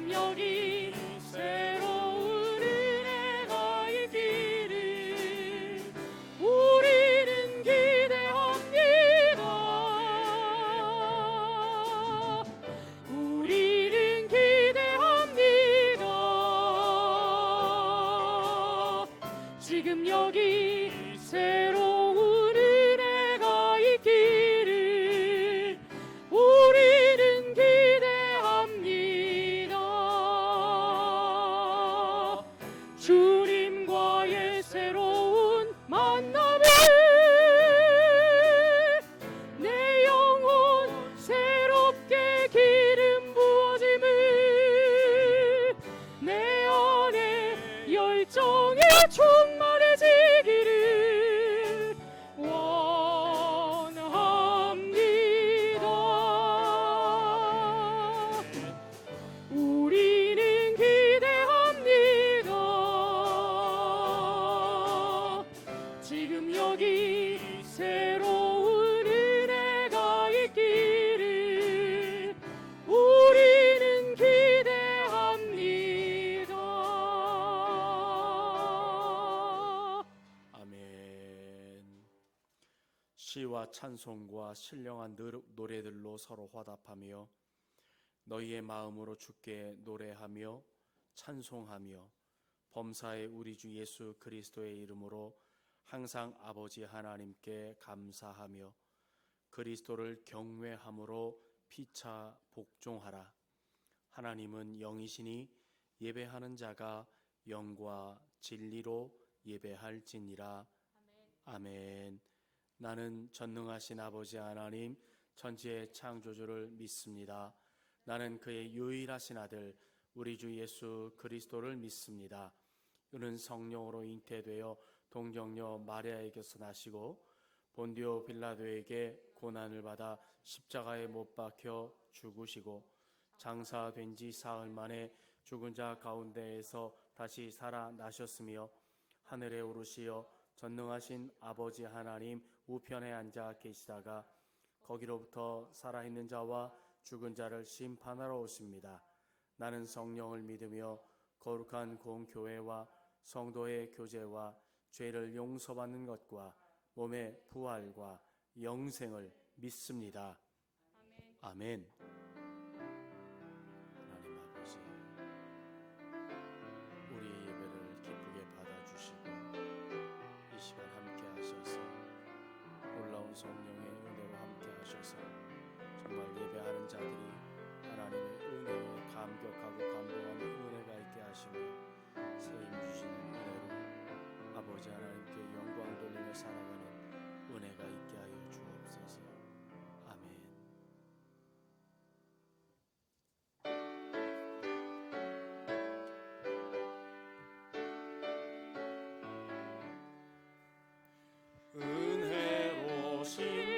지금 여기 새로운 은혜가 있기를 우리는 기대합니다. 우리는 기대합니다. 지금 여기 새로운 은혜가 있기를 우리는 기대합니다. 주님과의 새로운 만남을 내 영혼 새롭게 기름 부어짐을 내 안에 열정이 충만해지기를 원합니다. 우리는 기대합니다. 지금 여기 새로운 은혜가 있기를 우리는 기대합니다. 아멘. 시와 찬송과 신령한 노래들로 서로 화답하며 너희의 마음으로 주께 노래하며 찬송하며 범사의 우리 주 예수 그리스도의 이름으로 항상 아버지 하나님께 감사하며 그리스도를 경외함으로 피차 복종하라. 하나님은 영이시니 예배하는 자가 영과 진리로 예배할지니라. 아멘. 나는 전능하신 아버지 하나님 천지의 창조주를 믿습니다. 나는 그의 유일하신 아들 우리 주 예수 그리스도를 믿습니다. 그는 성령으로 잉태되어 동정녀 마리아에게서 나시고 본디오 빌라도에게 고난을 받아 십자가에 못 박혀 죽으시고 장사된 지 사흘 만에 죽은 자 가운데에서 다시 살아나셨으며 하늘에 오르시어 전능하신 아버지 하나님 우편에 앉아 계시다가 거기로부터 살아있는 자와 죽은 자를 심판하러 오십니다. 나는 성령을 믿으며 거룩한 공교회와 성도의 교제와 죄를 용서받는 것과 몸의 부활과 영생을 믿습니다. 아멘. 하나님 아버지, 우리의 예배를 기쁘게 받아주시고 이 시간 함께 하셔서 놀라운 성령의 은혜로 함께 하셔서 정말 예배하는 자들이 하나님의 은혜에 감격하고 감동하는 은혜가 있게 하시며 세임 주시는 은혜로 아버지 하나님께 영광 돌리며 살아가는 은혜가 있게 하여 주옵소서. 아멘. 은혜로신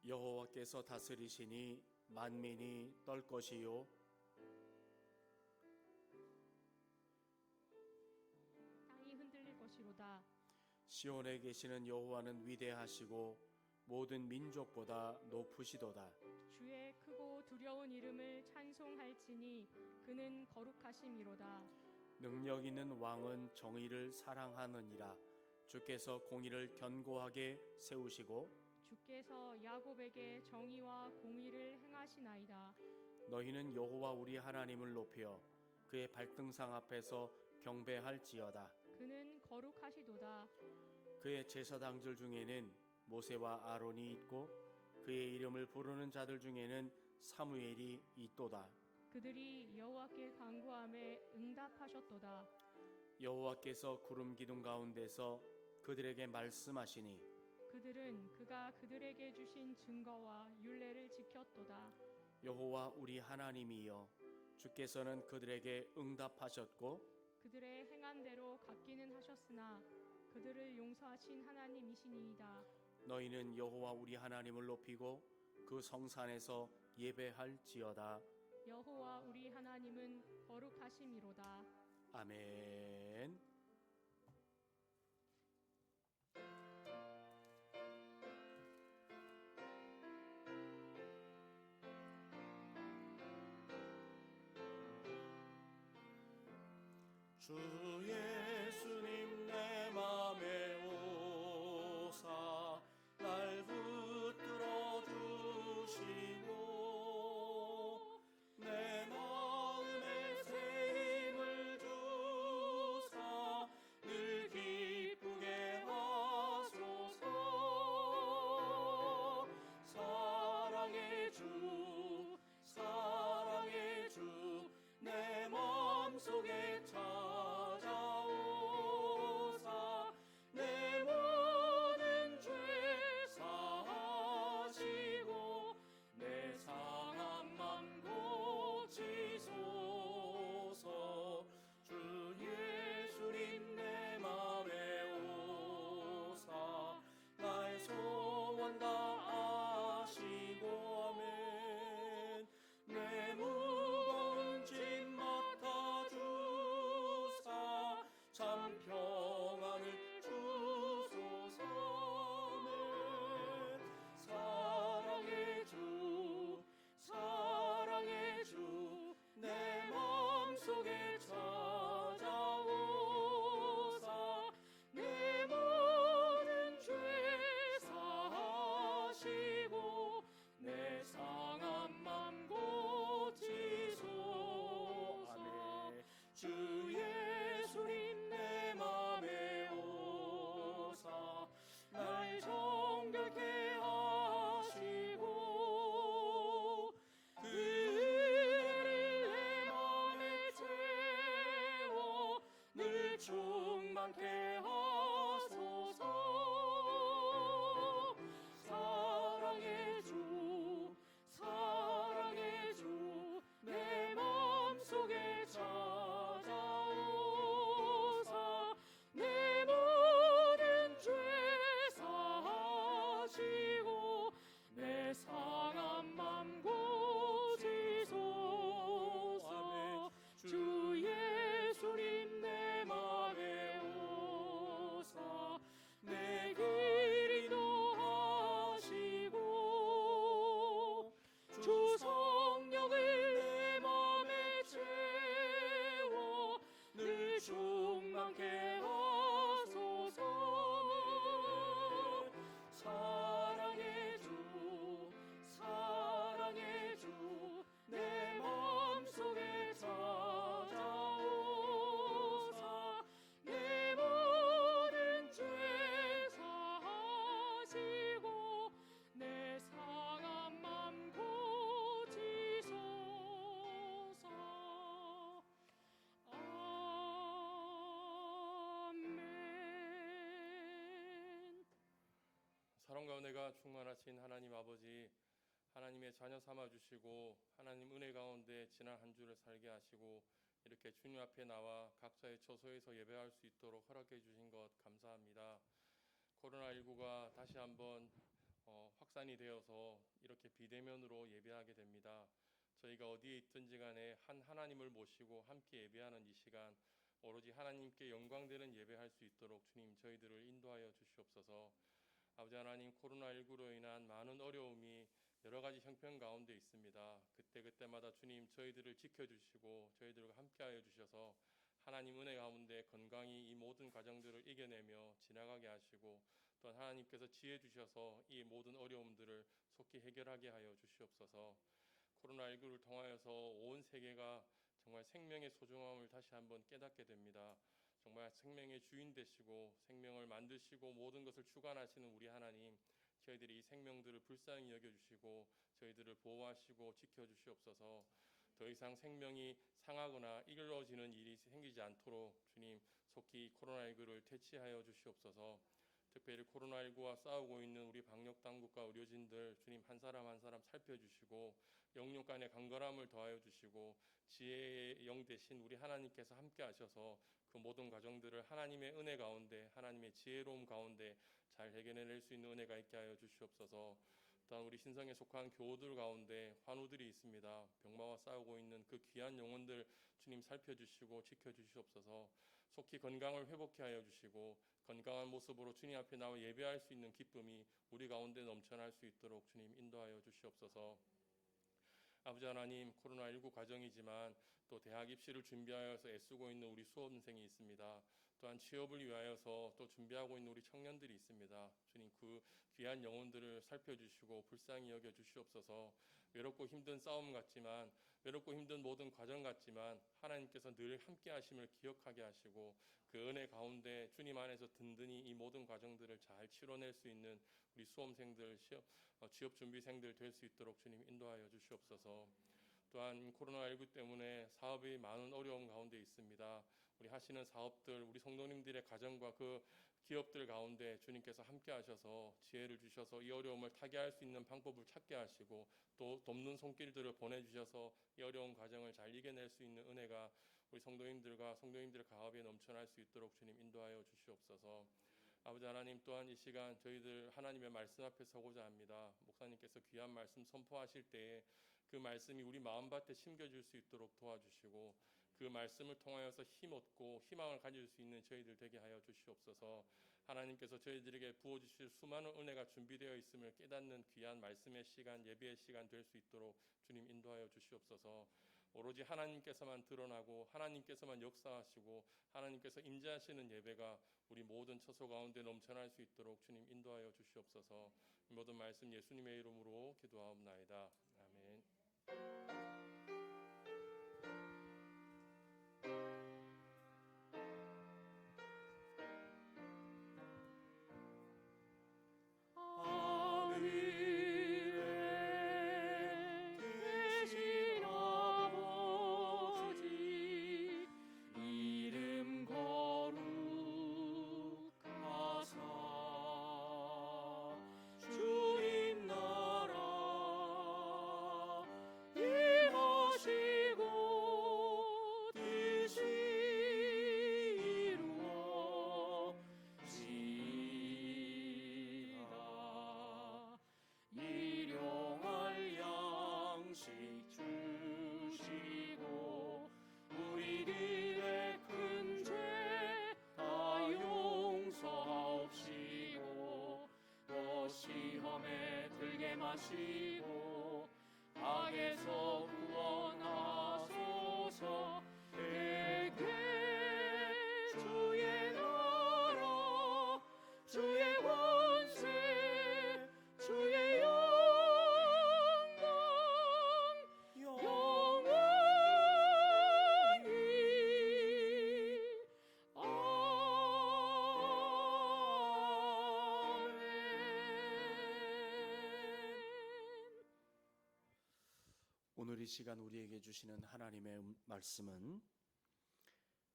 여호와께서 다스리시니 만민이 떨 것이요 땅이 흔들릴 것이로다. 시온에 계시는 여호와는 위대하시고 모든 민족보다 높으시도다. 주의 크고 두려운 이름을 찬송할지니 그는 거룩하심이로다. 능력 있는 왕은 정의를 사랑하느니라. 주께서 공의를 견고하게 세우시고 주께서 야곱에게 정의와 공의를 행하시나이다. 너희는 여호와 우리 하나님을 높여 그의 발등상 앞에서 경배할지어다. 그는 거룩하시도다. 그의 제사장들 중에는 모세와 아론이 있고 그의 이름을 부르는 자들 중에는 사무엘이 있도다. 그들이 여호와께 간구함에 응답하셨도다. 여호와께서 구름 기둥 가운데서 그들에게 말씀하시니 그들은 그가 그들에게 주신 증거와 율례를 지켰도다. 여호와 우리 하나님이여 주께서는 그들에게 응답하셨고 그들의 행한 대로 갚기는 하셨으나 그들을 용서하신 하나님이시니이다. 너희는 여호와 우리 하나님을 높이고 그 성산에서 예배할지어다. 여호와 우리 하나님은 거룩하심이로다. 아멘. 주 예수님 내 맘에 오사 날 붙들어 주시고 내 마음에 새 힘을 주사 늘 기쁘게 하소서. 사랑의 주 내 마음속에 찾아오사 내 모든 죄 사하시고 내 상한 맘 고치소서. 주 예수님 내 맘에 오사 나의 소원 다 아시고 아멘. 내 무거운 짐 맡아주사 참 평안을 주소서. 아멘. 사랑의 주 내 마음속에 찾아오사 내 모든 죄 사하시고 내 상한 맘 고치소서. 아멘. 주 예수님 내 맘에 오사 날 정결케 하시고 그 은혜를 내 맘에 채워 늘 충만케 하소서. 사랑의 주 내 마음속에 찾아오사 내 모든 죄 사하시고 내 상한 맘 고치소서. 주 예수님 내 맘에 오사 내 길 인도하시고 주 성령을 내 맘에 채워 늘 충만케 하소서. 사랑의 주 내 마음속에 찾아오사 내 모든 죄 사하시고 내 상한 맘 고치소서. 아멘. 사랑과 은혜가 충만하신 하나님 아버지, 하나님의 자녀 삼아주시고 하나님 은혜 가운데 지난 한 주를 살게 하시고 이렇게 주님 앞에 나와 각자의 처소에서 예배할 수 있도록 허락해 주신 것 감사합니다. 코로나19가 다시 한번 확산이 되어서 이렇게 비대면으로 예배하게 됩니다. 저희가 어디에 있든지 간에 한 하나님을 모시고 함께 예배하는 이 시간, 오로지 하나님께 영광되는 예배할 수 있도록 주님 저희들을 인도하여 주시옵소서. 아버지 하나님, 코로나19로 인한 많은 어려움이 여러 가지 형편 가운데 있습니다. 그때마다 주님 저희들을 지켜주시고 저희들과 함께하여 주셔서 하나님 은혜 가운데 건강히 이 모든 과정들을 이겨내며 지나가게 하시고, 또 하나님께서 지혜 주셔서 이 모든 어려움들을 속히 해결하게 하여 주시옵소서. 코로나19를 통하여서 온 세계가 정말 생명의 소중함을 다시 한번 깨닫게 됩니다. 정말 생명의 주인 되시고 생명을 만드시고 모든 것을 주관하시는 우리 하나님, 저희들이 이 생명들을 불쌍히 여겨주시고 저희들을 보호하시고 지켜주시옵소서. 더 이상 생명이 상하거나 이르러지는 일이 생기지 않도록 주님 속히 코로나19를 퇴치하여 주시옵소서. 특별히 코로나19와 싸우고 있는 우리 방역당국과 의료진들 주님 한 사람 한 사람 살펴주시고 영육 간의 간결함을 더하여 주시고 지혜의 영 되신 우리 하나님께서 함께 하셔서 그 모든 과정들을 하나님의 은혜 가운데 하나님의 지혜로움 가운데 잘 해결해낼 수 있는 은혜가 있게 하여 주시옵소서. 또한 우리 신성에 속한 교우들 가운데 환우들이 있습니다. 병마와 싸우고 있는 그 귀한 영혼들 주님 살펴주시고 지켜주시옵소서. 속히 건강을 회복케 하여 주시고 건강한 모습으로 주님 앞에 나와 예배할 수 있는 기쁨이 우리 가운데 넘쳐날 수 있도록 주님 인도하여 주시옵소서. 아버지 하나님, 코로나19 과정이지만 또 대학 입시를 준비하여서 애쓰고 있는 우리 수험생이 있습니다. 또한 취업을 위하여서 또 준비하고 있는 우리 청년들이 있습니다. 주님 그 귀한 영혼들을 살펴주시고 불쌍히 여겨주시옵소서. 외롭고 힘든 싸움 같지만, 외롭고 힘든 모든 과정 같지만 하나님께서 늘 함께 하심을 기억하게 하시고 그 은혜 가운데 주님 안에서 든든히 이 모든 과정들을 잘 치러낼 수 있는 우리 수험생들, 취업 준비생들 될 수 있도록 주님 인도하여 주시옵소서. 또한 코로나19 때문에 사업이 많은 어려움 가운데 있습니다. 우리 하시는 사업들, 우리 성도님들의 가정과 그 기업들 가운데 주님께서 함께 하셔서 지혜를 주셔서 이 어려움을 타개할 수 있는 방법을 찾게 하시고 또 돕는 손길들을 보내주셔서 이 어려운 과정을 잘 이겨낼 수 있는 은혜가 우리 성도님들과 성도님들의 가업에 넘쳐날 수 있도록 주님 인도하여 주시옵소서. 아버지 하나님, 또한 이 시간 저희들 하나님의 말씀 앞에 서고자 합니다. 목사님께서 귀한 말씀 선포하실 때에 그 말씀이 우리 마음밭에 심겨질 수 있도록 도와주시고 그 말씀을 통하여서 힘없고 희망을 가질 수 있는 저희들 되게 하여 주시옵소서. 하나님께서 저희들에게 부어주실 수많은 은혜가 준비되어 있음을 깨닫는 귀한 말씀의 시간, 예배의 시간 될 수 있도록 주님 인도하여 주시옵소서. 오로지 하나님께서만 드러나고 하나님께서만 역사하시고 하나님께서 임재하시는 예배가 우리 모든 처소 가운데 넘쳐날 수 있도록 주님 인도하여 주시옵소서. 이 모든 말씀 예수님의 이름으로 기도하옵나이다. 아멘. 계신 아버지 이름 거룩하사 주님 나라 임하시고 뜻이 이루어지이다. 일용할 양식 주시고 우리들의 큰 죄 다 용서하옵시고 또 시험에 들게 마시고 악에서 구원하소서. 내게 주의 나라 주의 권세 주의 영광 영원히 아멘. 오늘 이 시간 우리에게 주시는 하나님의 말씀은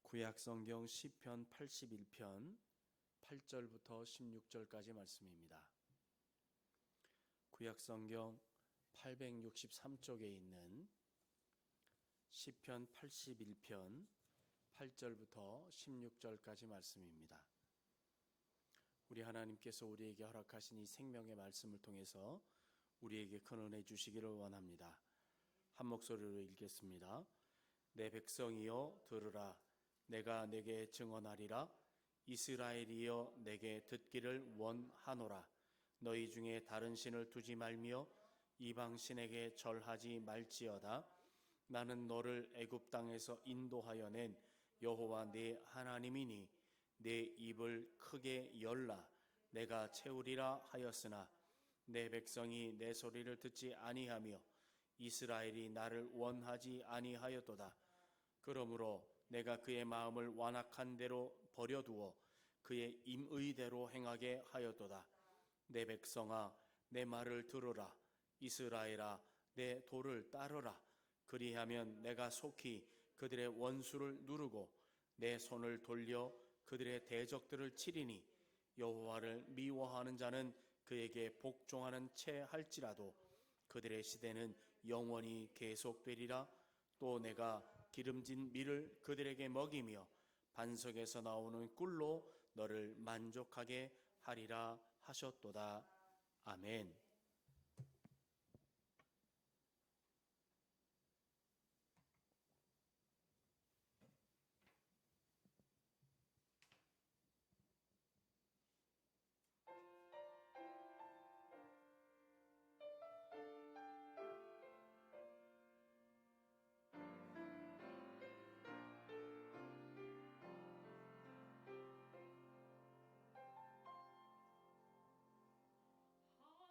구약성경 시편 81편 8절부터 16절까지 말씀입니다. 구약성경 863쪽에 있는 시편 81편 8절부터 16절까지 말씀입니다. 우리 하나님께서 우리에게 허락하신 이 생명의 말씀을 통해서 우리에게 큰 은혜 주시기를 원합니다. 한 목소리로 읽겠습니다. 내 백성이여 들으라. 내가 내게 증언하리라. 이스라엘이여 내게 듣기를 원하노라. 너희 중에 다른 신을 두지 말며 이방 신에게 절하지 말지어다. 나는 너를 애굽 땅에서 인도하여 낸 여호와 네 하나님이니 내 입을 크게 열라. 내가 채우리라 하였으나 내 백성이 내 소리를 듣지 아니하며 이스라엘이 나를 원하지 아니하였도다. 그러므로 내가 그의 마음을 완악한 대로 버려두어 그의 임의대로 행하게 하였도다. 내 백성아 내 말을 들으라. 이스라엘아 내 도를 따르라. 그리하면 내가 속히 그들의 원수를 누르고 내 손을 돌려 그들의 대적들을 치리니 여호와를 미워하는 자는 그에게 복종하는 채 할지라도 그들의 시대는 영원히 계속되리라. 또 내가 기름진 밀을 그들에게 먹이며 반석에서 나오는 꿀로 너를 만족하게 하리라 하셨도다. 아멘.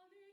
하늘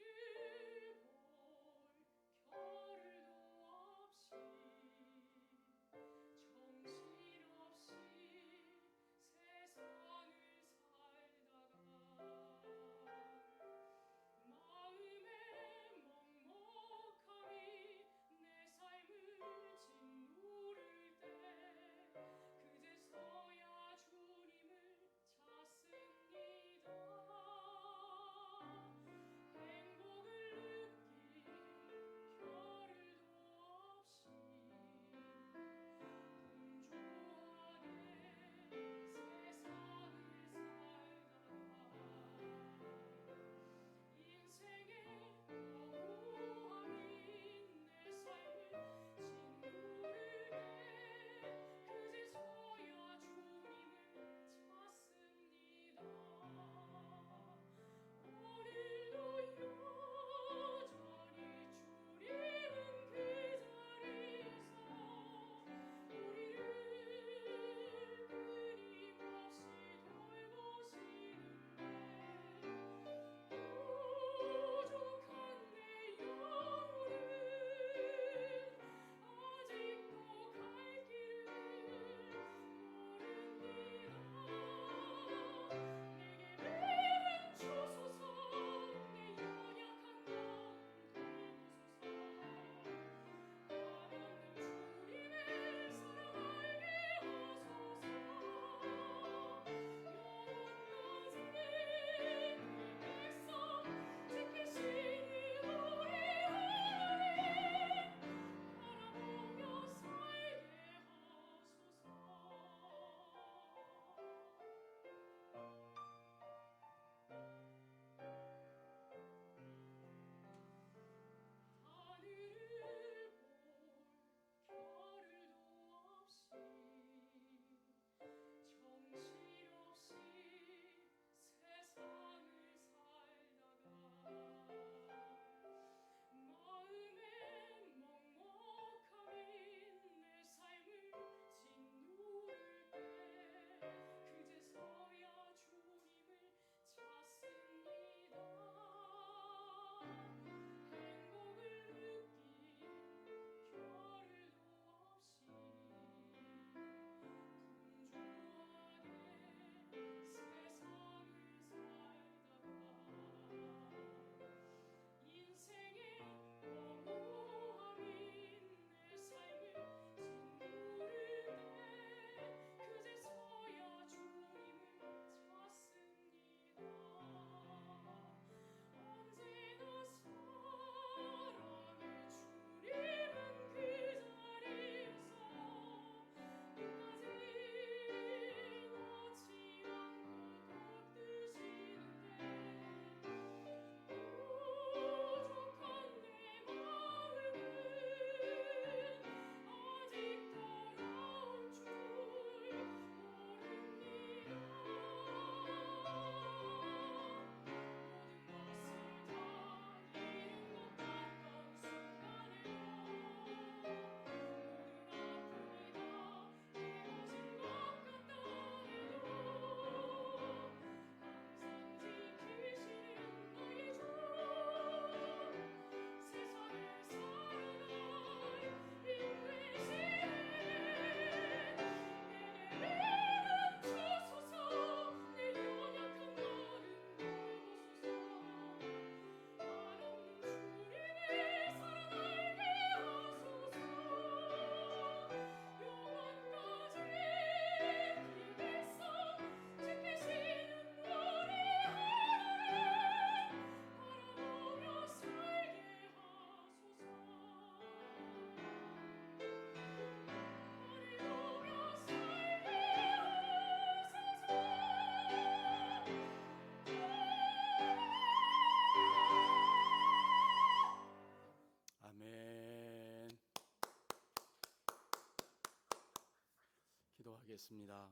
기도하겠습니다.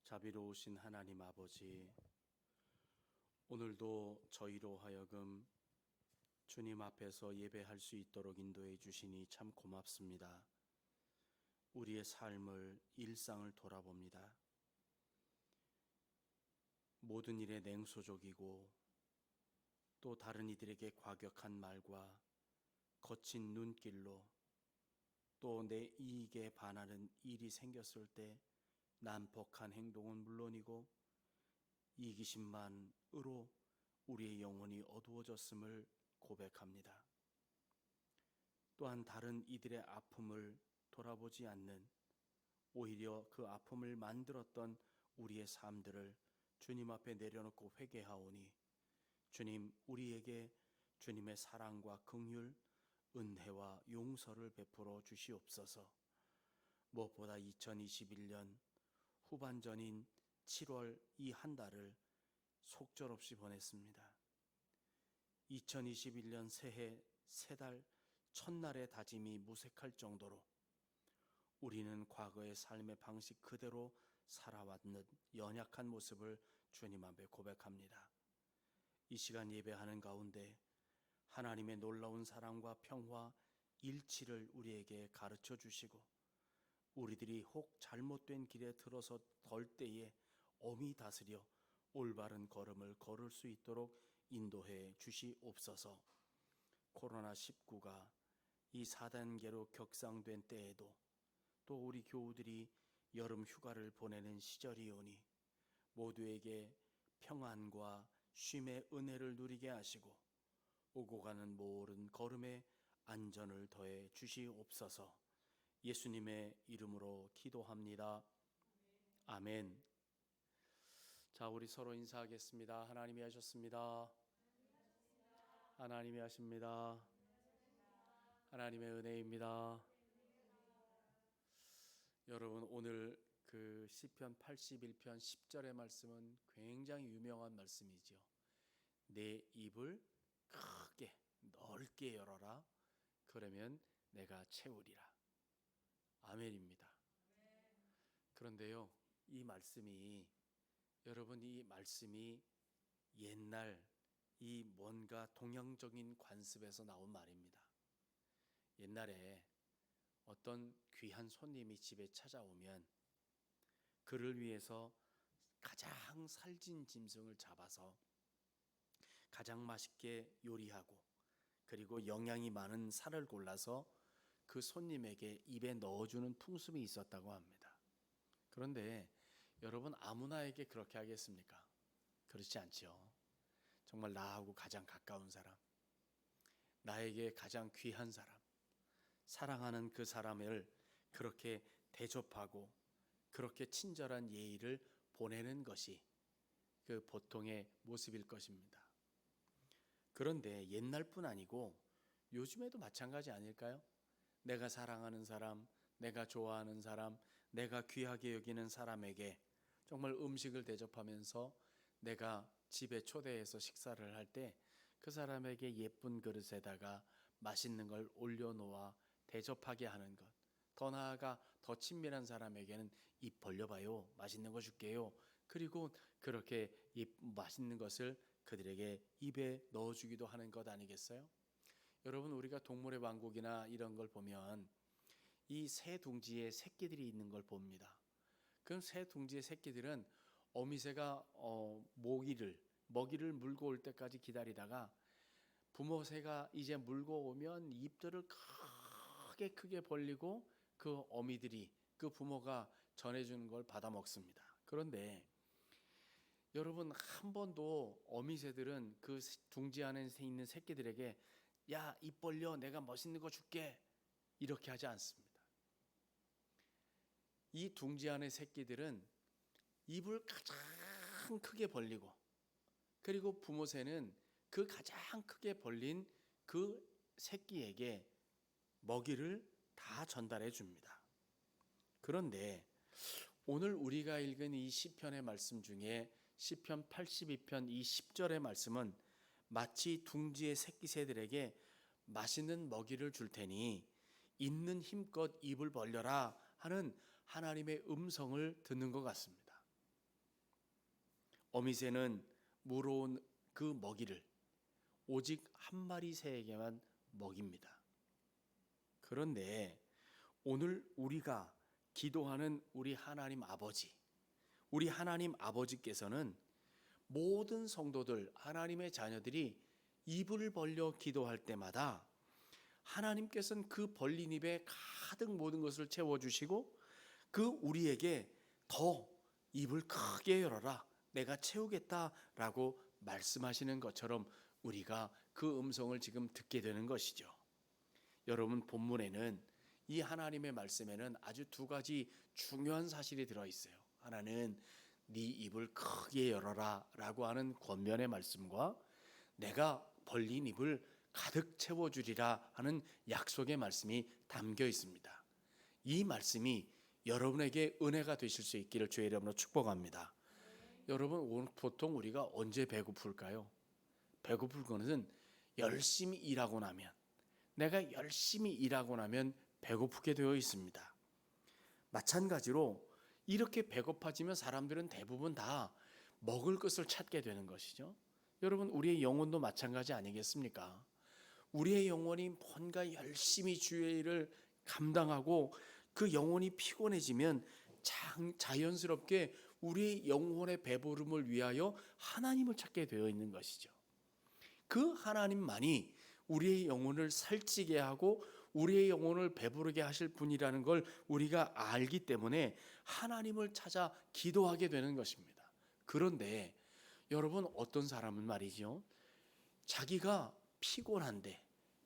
자비로우신 하나님 아버지, 오늘도 저희로 하여금 주님 앞에서 예배할 수 있도록 인도해 주시니 참 고맙습니다. 우리의 삶을, 일상을 돌아봅니다. 모든 일에 냉소적이고 또 다른 이들에게 과격한 말과 거친 눈길로 또 내 이익에 반하는 일이 생겼을 때 난폭한 행동은 물론이고 이기심만으로 우리의 영혼이 어두워졌음을 고백합니다. 또한 다른 이들의 아픔을 돌아보지 않는, 오히려 그 아픔을 만들었던 우리의 삶들을 주님 앞에 내려놓고 회개하오니 주님, 우리에게 주님의 사랑과 긍휼, 은혜와 용서를 베풀어 주시옵소서. 무엇보다 2021년 후반전인 7월 이 한 달을 속절없이 보냈습니다. 2021년 새해 세 달 첫날의 다짐이 무색할 정도로 우리는 과거의 삶의 방식 그대로 살아왔는 연약한 모습을 주님 앞에 고백합니다. 이 시간 예배하는 가운데 하나님의 놀라운 사랑과 평화, 일치를 우리에게 가르쳐 주시고 우리들이 혹 잘못된 길에 들어서 덜 때에 엄히 다스려 올바른 걸음을 걸을 수 있도록 인도해 주시옵소서. 코로나19가 이 4단계로 격상된 때에도 또 우리 교우들이 여름 휴가를 보내는 시절이오니 모두에게 평안과 쉼의 은혜를 누리게 하시고 오고 가는 모든 걸음에 안전을 더해 주시옵소서. 예수님의 이름으로 기도합니다. 아멘. 자, 우리 서로 인사하겠습니다. 하나님이 하셨습니다. 하나님이 하십니다. 하나님의 은혜입니다. 여러분, 오늘 그 시편 81편 10절의 말씀은 굉장히 유명한 말씀이죠. 내 입을 크게 넓게 열어라. 그러면 내가 채우리라. 아멘입니다. 그런데요, 이 말씀이 옛날 이 뭔가 동양적인 관습에서 나온 말입니다. 옛날에 어떤 귀한 손님이 집에 찾아오면 그를 위해서 가장 살진 짐승을 잡아서 가장 맛있게 요리하고 그리고 영양이 많은 살을 골라서 그 손님에게 입에 넣어주는 풍습이 있었다고 합니다. 그런데 여러분, 아무나에게 그렇게 하겠습니까? 그렇지 않죠. 정말 나하고 가장 가까운 사람, 나에게 가장 귀한 사람, 사랑하는 그 사람을 그렇게 대접하고 그렇게 친절한 예의를 보내는 것이 그 보통의 모습일 것입니다. 그런데 옛날뿐 아니고 요즘에도 마찬가지 아닐까요? 내가 사랑하는 사람, 내가 좋아하는 사람, 내가 귀하게 여기는 사람에게 정말 음식을 대접하면서 내가 집에 초대해서 식사를 할 때 그 사람에게 예쁜 그릇에다가 맛있는 걸 올려놓아 대접하게 하는 것, 더 나아가 더 친밀한 사람에게는 입 벌려봐요, 맛있는 거 줄게요. 그리고 그렇게 맛있는 것을 그들에게 입에 넣어주기도 하는 것 아니겠어요? 여러분, 우리가 동물의 왕국이나 이런 걸 보면 이 새 둥지에 새끼들이 있는 걸 봅니다. 그럼 새 둥지의 새끼들은 어미새가 먹이를 물고 올 때까지 기다리다가 부모 새가 이제 물고 오면 입들을 크게 벌리고 그 어미들이, 그 부모가 전해주는 걸 받아 먹습니다. 그런데 여러분, 한 번도 어미새들은 그 둥지 안에 있는 새끼들에게 야, 입 벌려, 내가 멋있는 거 줄게, 이렇게 하지 않습니다. 이 둥지 안의 새끼들은 입을 가장 크게 벌리고 그리고 부모새는 그 가장 크게 벌린 그 새끼에게 먹이를 다 전달해 줍니다. 그런데 오늘 우리가 읽은 이 시편의 말씀 중에 시편 82편 이 10절의 말씀은 마치 둥지의 새끼새들에게 맛있는 먹이를 줄 테니 있는 힘껏 입을 벌려라 하는 하나님의 음성을 듣는 것 같습니다. 어미새는 물어온 그 먹이를 오직 한 마리 새에게만 먹입니다. 그런데 오늘 우리가 기도하는 우리 하나님 아버지께서는 모든 성도들, 하나님의 자녀들이 입을 벌려 기도할 때마다 하나님께서는 그 벌린 입에 가득 모든 것을 채워주시고 그 우리에게 더 입을 크게 열어라, 내가 채우겠다라고 말씀하시는 것처럼 우리가 그 음성을 지금 듣게 되는 것이죠. 여러분, 본문에는 이 하나님의 말씀에는 아주 두 가지 중요한 사실이 들어있어요. 하나는 네 입을 크게 열어라 라고 하는 권면의 말씀과 내가 벌린 입을 가득 채워주리라 하는 약속의 말씀이 담겨 있습니다. 이 말씀이 여러분에게 은혜가 되실 수 있기를 주의 이름으로 축복합니다. 여러분, 보통 우리가 언제 배고플까요? 배고플 것은 열심히 일하고 나면, 내가 열심히 일하고 나면 배고프게 되어 있습니다. 마찬가지로 이렇게 배고파지면 사람들은 대부분 다 먹을 것을 찾게 되는 것이죠. 여러분, 우리의 영혼도 마찬가지 아니겠습니까? 우리의 영혼이 뭔가 열심히 주의 일을 감당하고 그 영혼이 피곤해지면 자연스럽게 우리의 영혼의 배부름을 위하여 하나님을 찾게 되어 있는 것이죠. 그 하나님만이 우리의 영혼을 살찌게 하고 우리의 영혼을 배부르게 하실 분이라는 걸 우리가 알기 때문에 하나님을 찾아 기도하게 되는 것입니다. 그런데 여러분, 어떤 사람은 말이죠, 자기가 피곤한데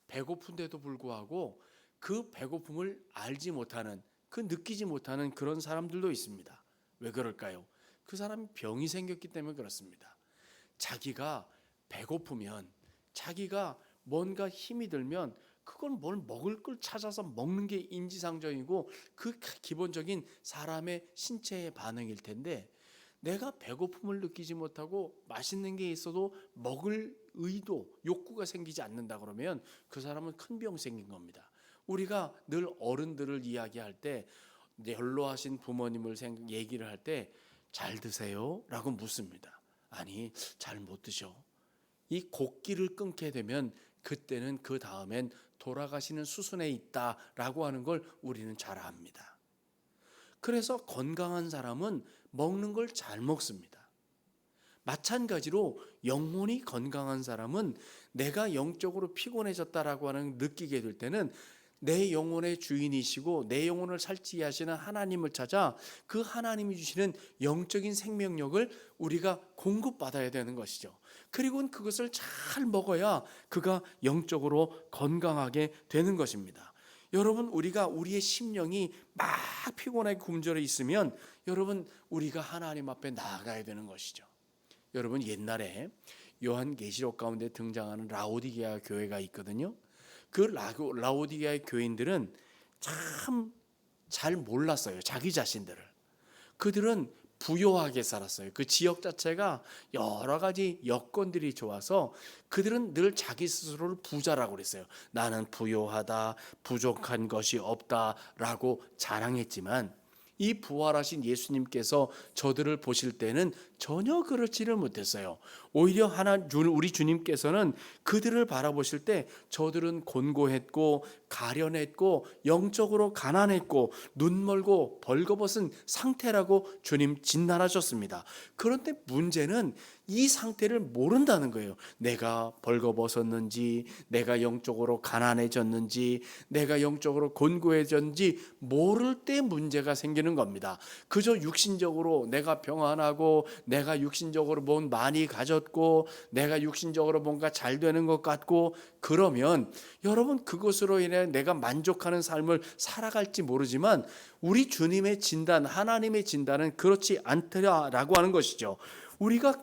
배고픈데도 불구하고 그 배고픔을 알지 못하는, 그 느끼지 못하는 그런 사람들도 있습니다. 왜 그럴까요? 그 사람이 병이 생겼기 때문에 그렇습니다. 자기가 배고프면, 자기가 뭔가 힘이 들면 그건 뭘 먹을 걸 찾아서 먹는 게 인지상정이고 그 기본적인 사람의 신체의 반응일 텐데, 내가 배고픔을 느끼지 못하고 맛있는 게 있어도 먹을 의도, 욕구가 생기지 않는다 그러면 그 사람은 큰 병 생긴 겁니다. 우리가 늘 어른들을 이야기할 때, 연로하신 부모님을 얘기를 할 때 잘 드세요? 라고 묻습니다. 아니, 잘 못 드셔. 이 곡기를 끊게 되면 그때는 그 다음엔 돌아가시는 수순에 있다라고 하는 걸 우리는 잘 압니다. 그래서 건강한 사람은 먹는 걸 잘 먹습니다. 마찬가지로 영혼이 건강한 사람은 내가 영적으로 피곤해졌다라고 하는 느끼게 될 때는 내 영혼의 주인이시고 내 영혼을 살찌게 하시는 하나님을 찾아 그 하나님이 주시는 영적인 생명력을 우리가 공급받아야 되는 것이죠. 그리고 그것을 잘 먹어야 그가 영적으로 건강하게 되는 것입니다. 여러분, 우리가 우리의 심령이 막 피곤하게 굶주려 있으면 여러분, 우리가 하나님 앞에 나아가야 되는 것이죠. 여러분, 옛날에 요한계시록 가운데 등장하는 라오디게아 교회가 있거든요. 그 라오디게아의 교인들은 참 잘 몰랐어요, 자기 자신들을. 그들은 부요하게 살았어요. 그 지역 자체가 여러 가지 여건들이 좋아서 그들은 늘 자기 스스로를 부자라고 그랬어요. 나는 부요하다, 부족한 것이 없다라고 자랑했지만 이 부활하신 예수님께서 저들을 보실 때는 전혀 그렇지를 못했어요. 오히려 우리 주님께서는 그들을 바라보실 때 저들은 곤고했고 가련했고 영적으로 가난했고 눈멀고 벌거벗은 상태라고 주님 진단하셨습니다. 그런데 문제는 이 상태를 모른다는 거예요. 내가 벌거벗었는지, 내가 영적으로 가난해졌는지, 내가 영적으로 곤고해졌는지 모를 때 문제가 생기는 겁니다. 그저 육신적으로 내가 평안하고 내가 육신적으로 뭔 많이 가졌고 내가 육신적으로 뭔가 잘 되는 것 같고 그러면 여러분, 그것으로 인해 내가 만족하는 삶을 살아갈지 모르지만 우리 주님의 진단, 하나님의 진단은 그렇지 않더라라고 하는 것이죠. 우리가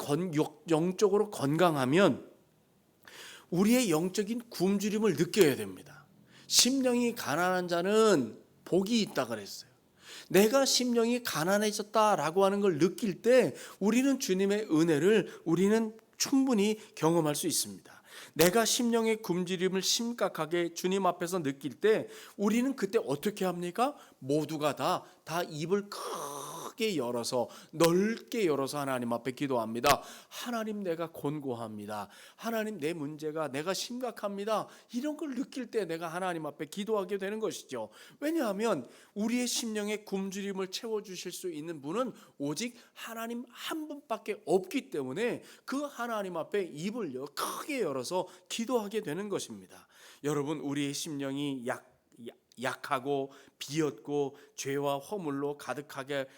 영적으로 건강하면 우리의 영적인 굶주림을 느껴야 됩니다. 심령이 가난한 자는 복이 있다 그랬어요. 내가 심령이 가난해졌다라고 하는 걸 느낄 때 우리는 주님의 은혜를 우리는 충분히 경험할 수 있습니다. 내가 심령의 굶주림을 심각하게 주님 앞에서 느낄 때 우리는 그때 어떻게 합니까? 모두가 다 입을 크게 열어서 넓게 열어서 하나님 앞에 기도합니다. 하나님, 내가 곤고합니다. 하나님, 내 문제가 내가 심각합니다. 이런 걸 느낄 때 내가 하나님 앞에 기도하게 되는 것이죠. 왜냐하면 우리의 심령의 굶주림을 채워주실 수 있는 분은 오직 하나님 한 분밖에 없기 때문에 그 하나님 앞에 입을 크게 열어서 기도하게 되는 것입니다. 여러분, 우리의 심령이 약하고 비었고 죄와 허물로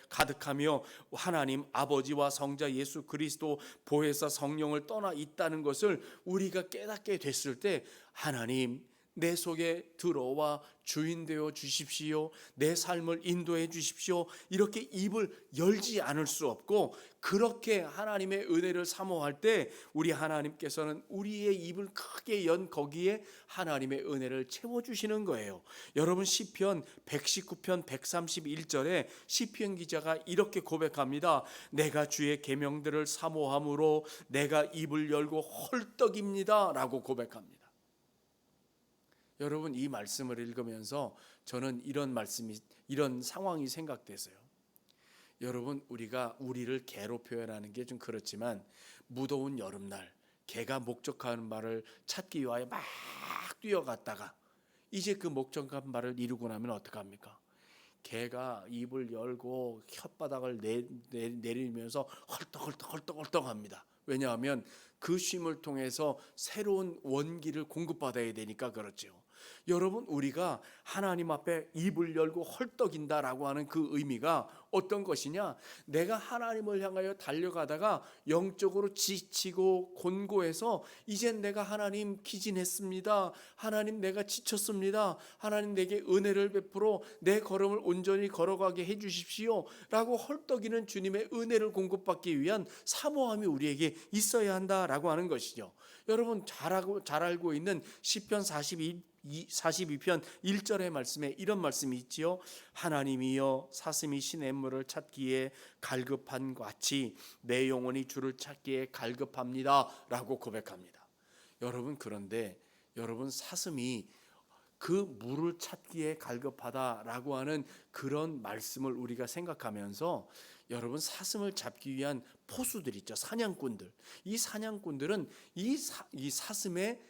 가득하며 하나님 아버지와 성자 예수 그리스도 보혜사 성령을 떠나 있다는 것을 우리가 깨닫게 됐을 때, 하나님, 내 속에 들어와 주인 되어 주십시오. 내 삶을 인도해 주십시오. 이렇게 입을 열지 않을 수 없고, 그렇게 하나님의 은혜를 사모할 때 우리 하나님께서는 우리의 입을 크게 연 거기에 하나님의 은혜를 채워주시는 거예요. 여러분, 시편 119편 131절에 시편 기자가 이렇게 고백합니다. 내가 주의 계명들을 사모함으로 내가 입을 열고 헐떡입니다 라고 고백합니다. 여러분, 이 말씀을 읽으면서 저는 이런 상황이 생각돼서요. 여러분, 우리가 우리를 개로 표현하는 게 좀 그렇지만, 무더운 여름날 개가 목적하는 바를 찾기 위하여 막 뛰어갔다가 이제 그 목적한 바를 이루고 나면 어떡합니까? 개가 입을 열고 혓바닥을 내리면서 헐떡헐떡합니다. 왜냐하면 그 쉼을 통해서 새로운 원기를 공급받아야 되니까 그렇죠. 여러분, 우리가 하나님 앞에 입을 열고 헐떡인다라고 하는 그 의미가 어떤 것이냐? 내가 하나님을 향하여 달려가다가 영적으로 지치고 곤고해서 이젠 내가 하나님 기진했습니다. 하나님, 내가 지쳤습니다. 하나님, 내게 은혜를 베풀어 내 걸음을 온전히 걸어가게 해주십시오 라고 헐떡이는 주님의 은혜를 공급받기 위한 사모함이 우리에게 있어야 한다라고 하는 것이죠. 여러분, 잘 알고 있는 시편 42편 1절의 말씀에 이런 말씀이 있지요. 하나님이여, 사슴이 시냇물을 찾기에 갈급한 같이 내 영혼이 주를 찾기에 갈급합니다 라고 고백합니다. 여러분, 그런데 여러분, 사슴이 그 물을 찾기에 갈급하다라고 하는 그런 말씀을 우리가 생각하면서, 여러분, 사슴을 잡기 위한 포수들 있죠. 사냥꾼들. 이 사냥꾼들은 이 사슴의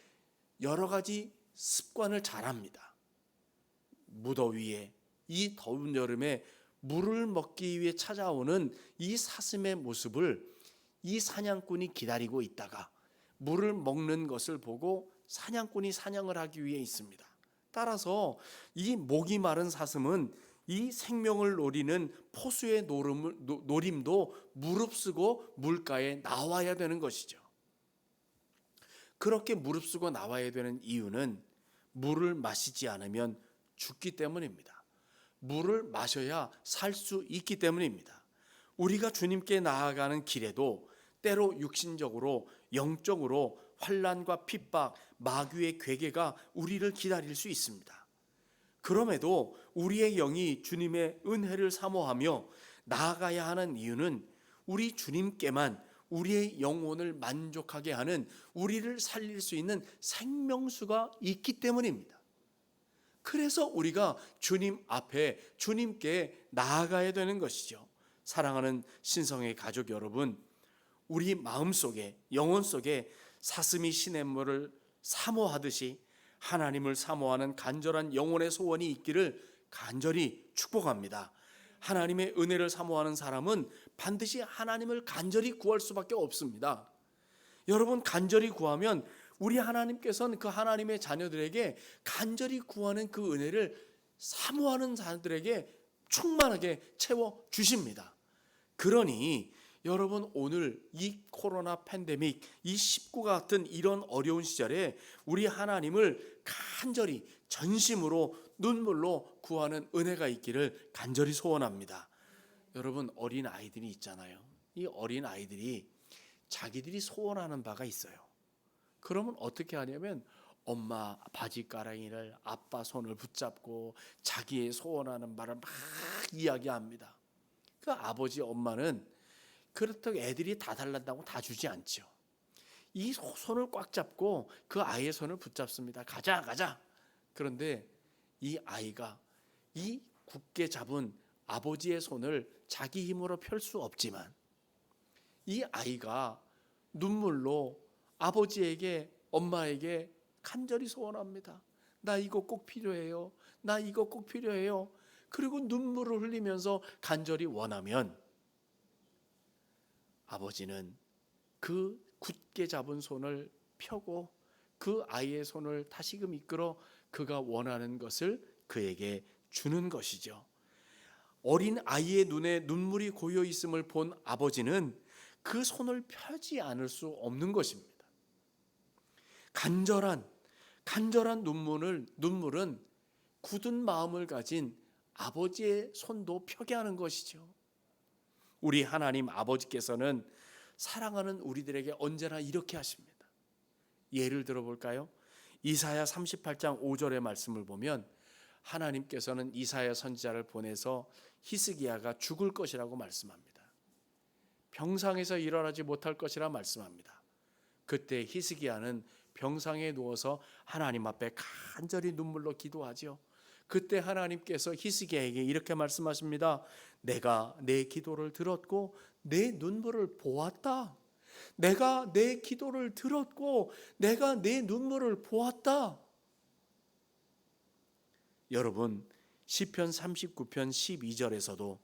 여러 가지 습관을 잘 압니다. 무더위에, 이 더운 여름에 물을 먹기 위해 찾아오는 이 사슴의 모습을 이 사냥꾼이 기다리고 있다가 물을 먹는 것을 보고 사냥꾼이 사냥을 하기 위해 있습니다. 따라서 이 목이 마른 사슴은 이 생명을 노리는 포수의 노림도 무릅쓰고 물가에 나와야 되는 것이죠. 그렇게 무릅쓰고 나와야 되는 이유는 물을 마시지 않으면 죽기 때문입니다. 물을 마셔야 살 수 있기 때문입니다. 우리가 주님께 나아가는 길에도 때로 육신적으로, 영적으로 환난과 핍박, 마귀의 괴계가 우리를 기다릴 수 있습니다. 그럼에도 우리의 영이 주님의 은혜를 사모하며 나아가야 하는 이유는 우리 주님께만 우리의 영혼을 만족하게 하는, 우리를 살릴 수 있는 생명수가 있기 때문입니다. 그래서 우리가 주님 앞에, 주님께 나아가야 되는 것이죠. 사랑하는 신성의 가족 여러분, 우리 마음속에, 영혼 속에 사슴이 시냇물을 사모하듯이 하나님을 사모하는 간절한 영혼의 소원이 있기를 간절히 축복합니다. 하나님의 은혜를 사모하는 사람은 반드시 하나님을 간절히 구할 수밖에 없습니다. 여러분, 간절히 구하면 우리 하나님께서는 그 하나님의 자녀들에게 간절히 구하는 그 은혜를 사모하는 자들에게 충만하게 채워주십니다. 그러니 여러분, 오늘 이 코로나 팬데믹, 이 19 같은 이런 어려운 시절에 우리 하나님을 간절히 전심으로 눈물로 구하는 은혜가 있기를 간절히 소원합니다. 여러분, 어린 아이들이 있잖아요. 이 어린 아이들이 자기들이 소원하는 바가 있어요. 그러면 어떻게 하냐면 엄마 바지가랑이를, 아빠 손을 붙잡고 자기의 소원하는 바를 막 이야기합니다. 그 아버지, 엄마는 그렇다고 애들이 다 달란다고 다 주지 않죠. 이 손을 꽉 잡고 그 아이의 손을 붙잡습니다. 가자 가자. 그런데 이 아이가 이 굳게 잡은 아버지의 손을 자기 힘으로 펼 수 없지만 이 아이가 눈물로 아버지에게 엄마에게 간절히 소원합니다. 나 이거 꼭 필요해요. 나 이거 꼭 필요해요. 그리고 눈물을 흘리면서 간절히 원하면 아버지는 그 굳게 잡은 손을 펴고 그 아이의 손을 다시금 이끌어 그가 원하는 것을 그에게 주는 것이죠. 어린 아이의 눈에 눈물이 고여 있음을 본 아버지는 그 손을 펴지 않을 수 없는 것입니다. 간절한 눈물은 굳은 마음을 가진 아버지의 손도 펴게 하는 것이죠. 우리 하나님 아버지께서는 사랑하는 우리들에게 언제나 이렇게 하십니다. 예를 들어볼까요? 이사야 38장 5절의 말씀을 보면 하나님께서는 이사야 선지자를 보내서 히스기야가 죽을 것이라고 말씀합니다. 병상에서 일어나지 못할 것이라 말씀합니다. 그때 히스기야는 병상에 누워서 하나님 앞에 간절히 눈물로 기도하죠. 그때 하나님께서 히스기야에게 이렇게 말씀하십니다. 내가 내 기도를 들었고 내 눈물을 보았다. 내가 내 기도를 들었고 내가 내 눈물을 보았다. 여러분 시편 39편 12절에서도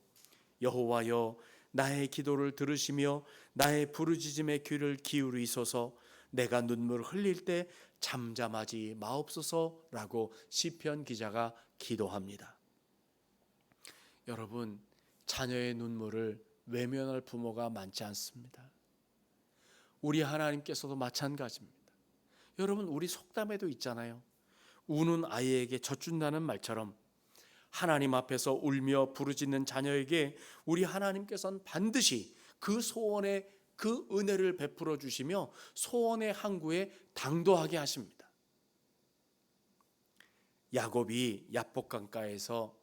여호와여 나의 기도를 들으시며 나의 부르짖음에 귀를 기울이소서 내가 눈물 흘릴 때 잠잠하지 마옵소서라고 시편 기자가 기도합니다. 여러분 자녀의 눈물을 외면할 부모가 많지 않습니다. 우리 하나님께서도 마찬가지입니다. 여러분 우리 속담에도 있잖아요. 우는 아이에게 젖준다는 말처럼 하나님 앞에서 울며 부르짖는 자녀에게 우리 하나님께서는 반드시 그 소원의 그 은혜를 베풀어 주시며 소원의 항구에 당도하게 하십니다. 야곱이 야복강가에서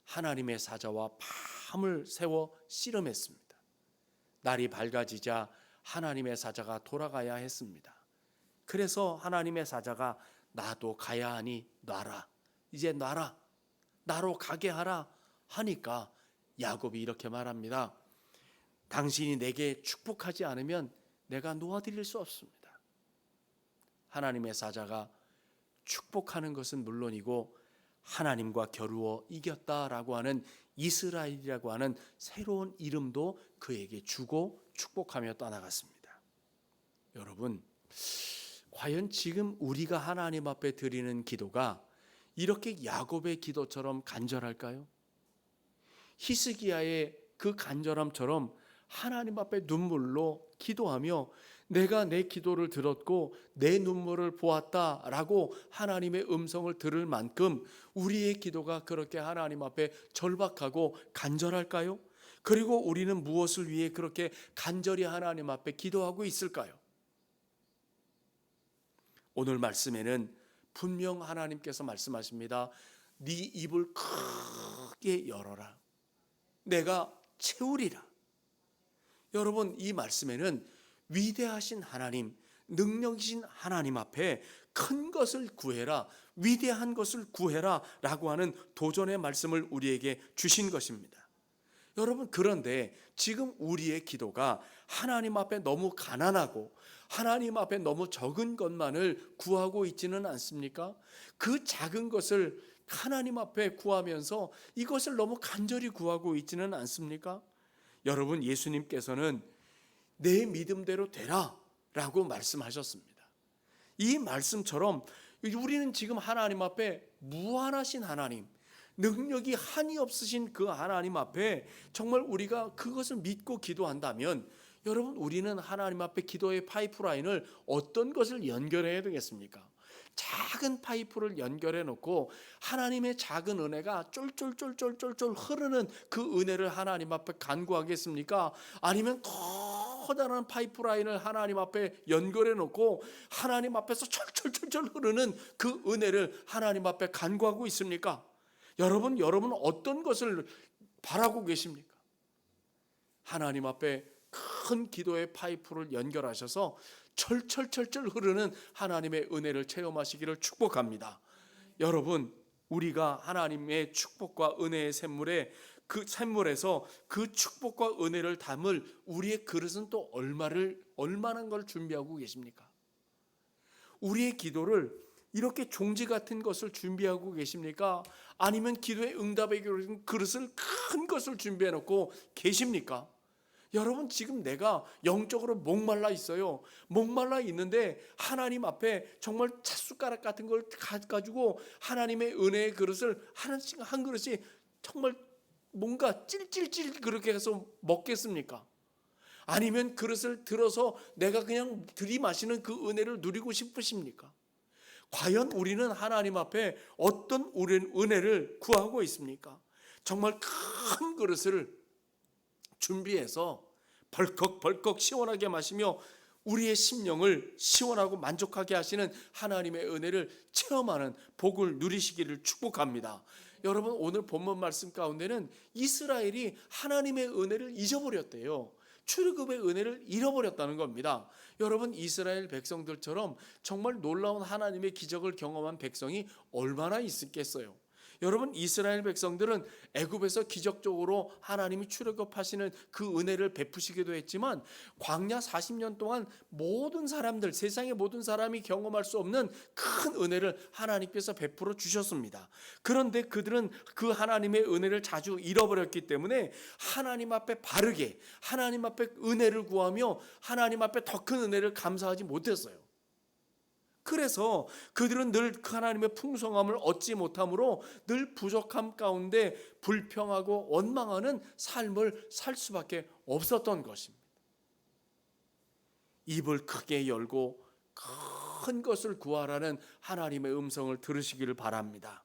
하나님의 사자와 밤을 새워 씨름했습니다. 날이 밝아지자 하나님의 사자가 돌아가야 했습니다. 그래서 하나님의 사자가 나도 가야 하니 놔라. 이제 놔라. 나로 가게 하라 하니까 야곱이 이렇게 말합니다. 당신이 내게 축복하지 않으면 내가 놓아드릴 수 없습니다. 하나님의 사자가 축복하는 것은 물론이고 하나님과 겨루어 이겼다라고 하는 이스라엘이라고 하는 새로운 이름도 그에게 주고 축복하며 떠나갔습니다. 여러분, 과연 지금 우리가 하나님 앞에 드리는 기도가 이렇게 야곱의 기도처럼 간절할까요? 히스기야의 그 간절함처럼 하나님 앞에 눈물로 기도하며 내가 내 기도를 들었고 내 눈물을 보았다라고 하나님의 음성을 들을 만큼 우리의 기도가 그렇게 하나님 앞에 절박하고 간절할까요? 그리고 우리는 무엇을 위해 그렇게 간절히 하나님 앞에 기도하고 있을까요? 오늘 말씀에는 분명 하나님께서 말씀하십니다. 네 입을 크게 열어라. 내가 채우리라. 여러분 이 말씀에는 위대하신 하나님, 능력이신 하나님 앞에 큰 것을 구해라, 위대한 것을 구해라 라고 하는 도전의 말씀을 우리에게 주신 것입니다. 여러분 그런데 지금 우리의 기도가 하나님 앞에 너무 가난하고 하나님 앞에 너무 적은 것만을 구하고 있지는 않습니까? 그 작은 것을 하나님 앞에 구하면서 이것을 너무 간절히 구하고 있지는 않습니까? 여러분 예수님께서는 내 믿음대로 되라 라고 말씀하셨습니다. 이 말씀처럼 우리는 지금 하나님 앞에 무한하신 하나님, 능력이 한이 없으신 그 하나님 앞에 정말 우리가 그것을 믿고 기도한다면 여러분 우리는 하나님 앞에 기도의 파이프라인을 어떤 것을 연결해야 되겠습니까? 작은 파이프를 연결해 놓고 하나님의 작은 은혜가 쫄쫄쫄쫄쫄쫄 흐르는 그 은혜를 하나님 앞에 간구하겠습니까? 아니면 커다란 파이프라인을 하나님 앞에 연결해 놓고 하나님 앞에서 철철철철 흐르는 그 은혜를 하나님 앞에 간구하고 있습니까? 여러분 어떤 것을 바라고 계십니까? 하나님 앞에 큰 기도의 파이프를 연결하셔서 철철철철 흐르는 하나님의 은혜를 체험하시기를 축복합니다. 여러분, 우리가 하나님의 축복과 은혜의 샘물에 그 샘물에서 그 축복과 은혜를 담을 우리의 그릇은 또 얼마나 걸 준비하고 계십니까? 우리의 기도를 이렇게 종지 같은 것을 준비하고 계십니까? 아니면 기도의 응답의 그릇을 큰 것을 준비해 놓고 계십니까? 여러분, 지금 내가 영적으로 목말라 있어요. 목말라 있는데 하나님 앞에 정말 찻숟가락 같은 걸 가지고 하나님의 은혜의 그릇을 한 그릇이 정말 뭔가 찔찔찔 그렇게 해서 먹겠습니까? 아니면 그릇을 들어서 내가 그냥 들이마시는 그 은혜를 누리고 싶으십니까? 과연 우리는 하나님 앞에 어떤 은혜를 구하고 있습니까? 정말 큰 그릇을 준비해서 벌컥벌컥 시원하게 마시며 우리의 심령을 시원하고 만족하게 하시는 하나님의 은혜를 체험하는 복을 누리시기를 축복합니다. 여러분, 오늘 본문 말씀 가운데는 이스라엘이 하나님의 은혜를 잊어버렸대요. 출애굽의 은혜를 잃어버렸다는 겁니다. 여러분, 이스라엘 백성들처럼 정말 놀라운 하나님의 기적을 경험한 백성이 얼마나 있었겠어요? 여러분, 이스라엘 백성들은 애굽에서 기적적으로 하나님이 출애굽하시는 그 은혜를 베푸시기도 했지만 광야 40년 동안 모든 사람들, 세상의 모든 사람이 경험할 수 없는 큰 은혜를 하나님께서 베풀어 주셨습니다. 그런데 그들은 그 하나님의 은혜를 자주 잃어버렸기 때문에 하나님 앞에 바르게 하나님 앞에 은혜를 구하며 하나님 앞에 더 큰 은혜를 감사하지 못했어요. 그래서 그들은 늘 하나님의 풍성함을 얻지 못함으로 늘 부족함 가운데 불평하고 원망하는 삶을 살 수밖에 없었던 것입니다. 입을 크게 열고 큰 것을 구하라는 하나님의 음성을 들으시기를 바랍니다.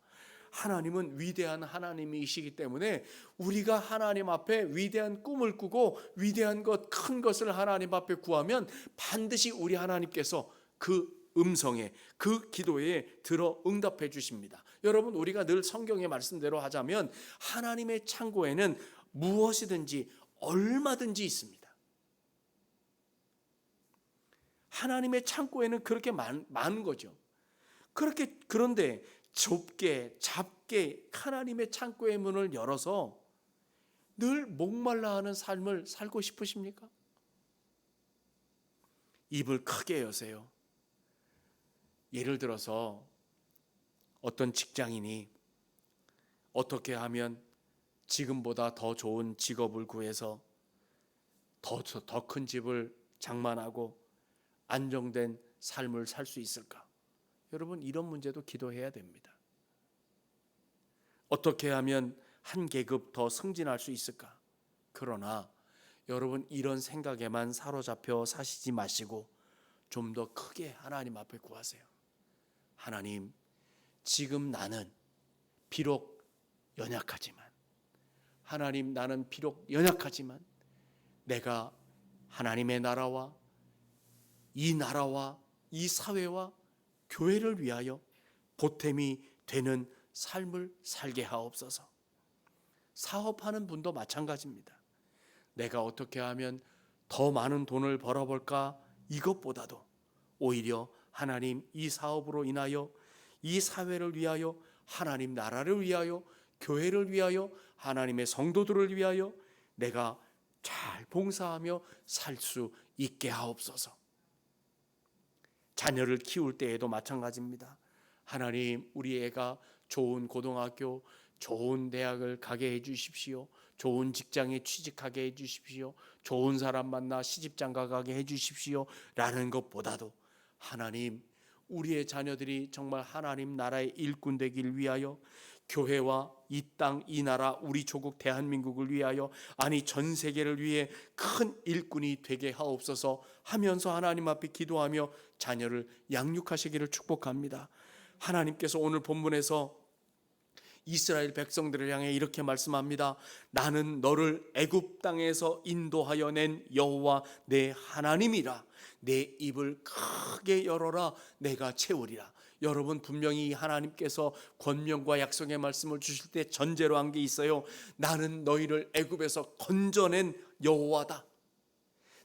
하나님은 위대한 하나님이시기 때문에 우리가 하나님 앞에 위대한 꿈을 꾸고 위대한 것, 큰 것을 하나님 앞에 구하면 반드시 우리 하나님께서 그 음성에, 그 기도에 들어 응답해 주십니다. 여러분, 우리가 늘 성경의 말씀대로 하자면 하나님의 창고에는 무엇이든지 얼마든지 있습니다. 하나님의 창고에는 그렇게 많은 거죠. 그런데 좁게 잡게 하나님의 창고의 문을 열어서 늘 목말라하는 삶을 살고 싶으십니까? 입을 크게 여세요. 예를 들어서 어떤 직장인이 어떻게 하면 지금보다 더 좋은 직업을 구해서 더 큰 집을 장만하고 안정된 삶을 살 수 있을까? 여러분, 이런 문제도 기도해야 됩니다. 어떻게 하면 한 계급 더 승진할 수 있을까? 그러나 여러분, 이런 생각에만 사로잡혀 사시지 마시고 좀 더 크게 하나님 앞에 구하세요. 하나님, 지금 나는 비록 연약하지만, 하나님, 나는 비록 연약하지만 내가 하나님의 나라와 이 사회와 교회를 위하여 보탬이 되는 삶을 살게 하옵소서. 사업하는 분도 마찬가지입니다. 내가 어떻게 하면 더 많은 돈을 벌어볼까? 이것보다도 오히려 하나님, 이 사업으로 인하여 이 사회를 위하여, 하나님 나라를 위하여, 교회를 위하여, 하나님의 성도들을 위하여 내가 잘 봉사하며 살 수 있게 하옵소서. 자녀를 키울 때에도 마찬가지입니다. 하나님, 우리 애가 좋은 고등학교, 좋은 대학을 가게 해주십시오. 좋은 직장에 취직하게 해주십시오. 좋은 사람 만나 시집장가 가게 해주십시오. 라는 것보다도 하나님, 우리의 자녀들이 정말 하나님 나라의 일꾼 되길 위하여, 교회와 이 땅, 이 나라, 우리 조국 대한민국을 위하여, 아니 전 세계를 위해 큰 일꾼이 되게 하옵소서 하면서 하나님 앞에 기도하며 자녀를 양육하시기를 축복합니다. 하나님께서 오늘 본문에서 이스라엘 백성들을 향해 이렇게 말씀합니다. 나는 너를 애굽 땅에서 인도하여 낸 여호와 내 하나님이라. 내 입을 크게 열어라. 내가 채우리라. 여러분, 분명히 하나님께서 권명과 약속의 말씀을 주실 때 전제로 한 게 있어요. 나는 너희를 애굽에서 건져낸 여호와다.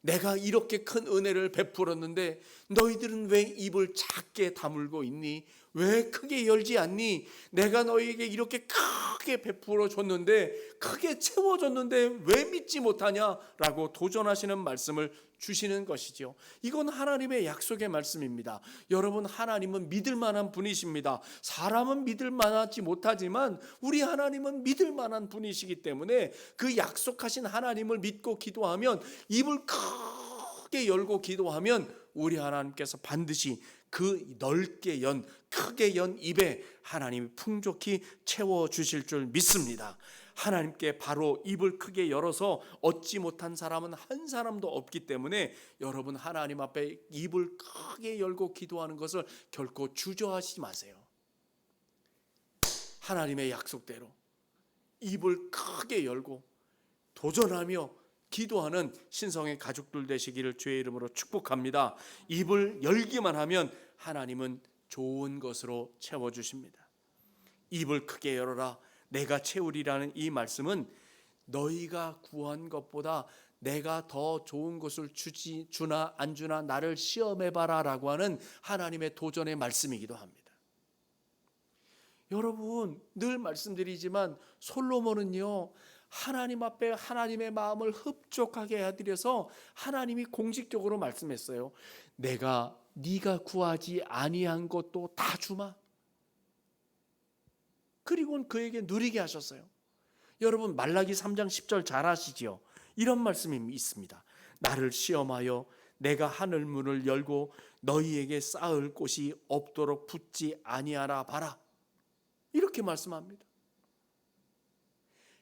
내가 이렇게 큰 은혜를 베풀었는데 너희들은 왜 입을 작게 다물고 있니? 왜 크게 열지 않니? 내가 너희에게 이렇게 크게 베풀어 줬는데, 크게 채워줬는데 왜 믿지 못하냐? 라고 도전하시는 말씀을 주시는 것이죠. 이건 하나님의 약속의 말씀입니다. 여러분, 하나님은 믿을 만한 분이십니다. 사람은 믿을 만하지 못하지만 우리 하나님은 믿을 만한 분이시기 때문에 그 약속하신 하나님을 믿고 기도하면, 입을 크게 열고 기도하면 우리 하나님께서 반드시 그 넓게 연, 크게 연 입에 하나님이 풍족히 채워주실 줄 믿습니다. 하나님께 바로 입을 크게 열어서 얻지 못한 사람은 한 사람도 없기 때문에 여러분, 하나님 앞에 입을 크게 열고 기도하는 것을 결코 주저하지 마세요. 하나님의 약속대로 입을 크게 열고 도전하며 기도하는 신성의 가족들 되시기를 주의 이름으로 축복합니다. 입을 열기만 하면 하나님은 좋은 것으로 채워주십니다. 입을 크게 열어라 내가 채우리라는 이 말씀은 너희가 구한 것보다 내가 더 좋은 것을 주나 안 주나 나를 시험해봐라 라고 하는 하나님의 도전의 말씀이기도 합니다. 여러분, 늘 말씀드리지만 솔로몬은요, 하나님 앞에 하나님의 마음을 흡족하게 해드려서 하나님이 공식적으로 말씀했어요. 내가 네가 구하지 아니한 것도 다 주마. 그리고는 그에게 누리게 하셨어요. 여러분, 말라기 3장 10절 잘 아시지요? 이런 말씀이 있습니다. 나를 시험하여 내가 하늘 문을 열고 너희에게 쌓을 곳이 없도록 붙지 아니하라 봐라. 이렇게 말씀합니다.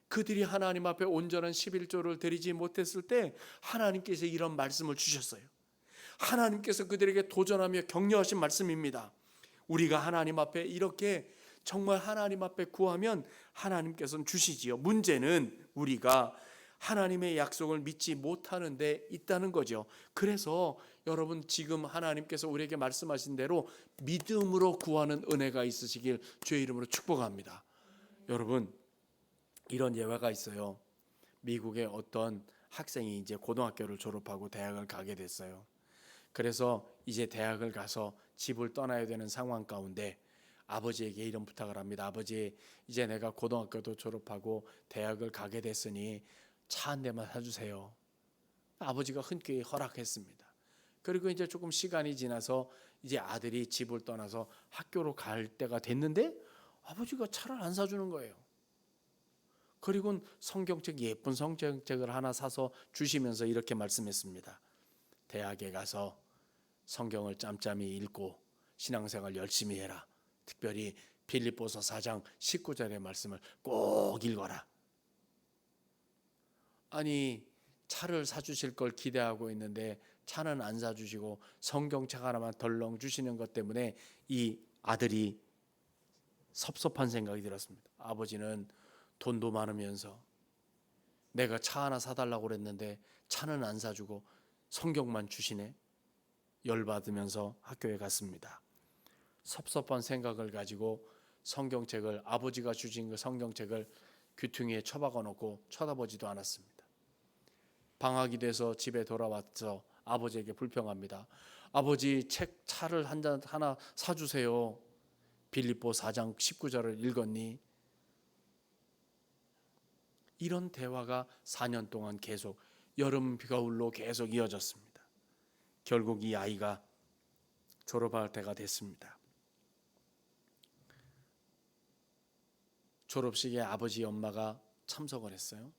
그들이 하나님 앞에 온전한 11조를 드리지 못했을 때 하나님께서 이런 말씀을 주셨어요. 하나님께서 그들에게 도전하며 격려하신 말씀입니다. 우리가 하나님 앞에 이렇게 정말 하나님 앞에 구하면 하나님께서는 주시지요. 문제는 우리가 하나님의 약속을 믿지 못하는 데 있다는 거죠. 그래서 여러분, 지금 하나님께서 우리에게 말씀하신 대로 믿음으로 구하는 은혜가 있으시길 주의 이름으로 축복합니다. 여러분, 이런 예화가 있어요. 미국의 어떤 학생이 이제 고등학교를 졸업하고 대학을 가게 됐어요. 그래서 이제 대학을 가서 집을 떠나야 되는 상황 가운데 아버지에게 이런 부탁을 합니다. 아버지, 이제 내가 고등학교도 졸업하고 대학을 가게 됐으니 차 한 대만 사주세요. 아버지가 흔쾌히 허락했습니다. 그리고 이제 조금 시간이 지나서 이제 아들이 집을 떠나서 학교로 갈 때가 됐는데 아버지가 차를 안 사주는 거예요. 그리고 성경책, 예쁜 성경책을 하나 사서 주시면서 이렇게 말씀했습니다. 대학에 가서 성경을 짬짬이 읽고 신앙생활 열심히 해라. 특별히 빌립보서 4장 19절의 말씀을 꼭 읽어라. 아니, 차를 사주실 걸 기대하고 있는데 차는 안 사주시고 성경책 하나만 덜렁 주시는 것 때문에 이 아들이 섭섭한 생각이 들었습니다. 아버지는 돈도 많으면서 내가 차 하나 사달라고 그랬는데 차는 안 사주고 성경만 주시네. 열받으면서 학교에 갔습니다. 섭섭한 생각을 가지고 성경책을, 아버지가 주신 그 성경책을 귀퉁이에 처박아 놓고 쳐다보지도 않았습니다. 방학이 돼서 집에 돌아와서 아버지에게 불평합니다. 아버지, 차를 한 잔 하나 사주세요. 빌립보 4장 19절을 읽었니? 이런 대화가 4년 동안 계속 여름 겨울로 계속 이어졌습니다. 결국 이 아이가 졸업할 때가 됐습니다. 졸업식에 아버지 엄마가 참석을 했어요.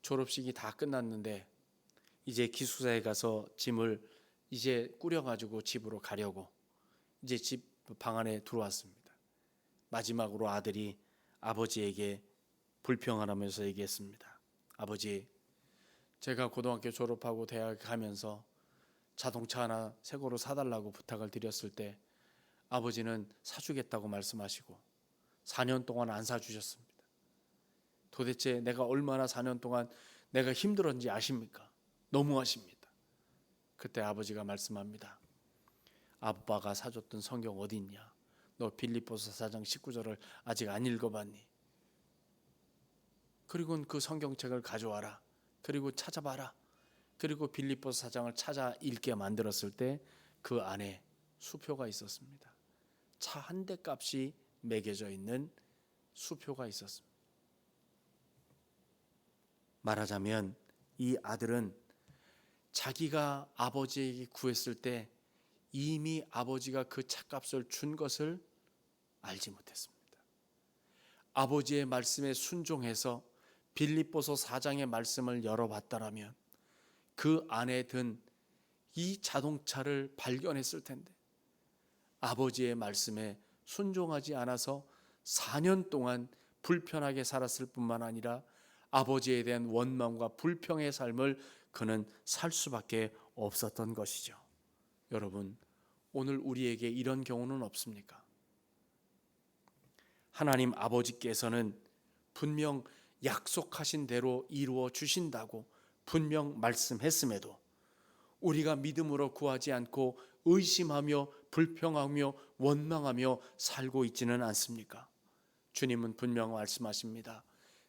졸업식이 다 끝났는데 이제 기숙사에 가서 짐을 이제 꾸려가지고 집으로 가려고 이제 집 방 안에 들어왔습니다. 마지막으로 아들이 아버지에게 불평하면서 얘기했습니다. 아버지, 제가 고등학교 졸업하고 대학 가면서 자동차 하나 새 거로 사달라고 부탁을 드렸을 때 아버지는 사주겠다고 말씀하시고 4년 동안 안 사주셨습니다. 도대체 내가 얼마나 4년 동안 내가 힘들었는지 아십니까? 너무하십니다. 그때 아버지가 말씀합니다. 아빠가 사줬던 성경 어디 있냐? 너 빌립보서 4장 19절을 아직 안 읽어봤니? 그리고 그 성경책을 가져와라. 그리고 찾아봐라. 그리고 빌립보서 4장을 찾아 읽게 만들었을 때 그 안에 수표가 있었습니다. 차 한 대 값이 매겨져 있는 수표가 있었습니다. 말하자면 이 아들은 자기가 아버지에게 구했을 때 이미 아버지가 그 차값을 준 것을 알지 못했습니다. 아버지의 말씀에 순종해서 빌립보서 4장의 말씀을 열어봤다라면 그 안에 든 이 자동차를 발견했을 텐데 아버지의 말씀에 순종하지 않아서 4년 동안 불편하게 살았을 뿐만 아니라 아버지에 대한 원망과 불평의 삶을 그는 살 수밖에 없었던 것이죠. 여러분, 오늘 우리에게 이런 경우는 없습니까? 하나님 아버지께서는 분명 약속하신 대로 이루어 주신다고 분명 말씀했음에도 우리가 믿음으로 구하지 않고 의심하며 불평하며 원망하며 살고 있지는 않습니까? 주님은 분명 말씀하십니다.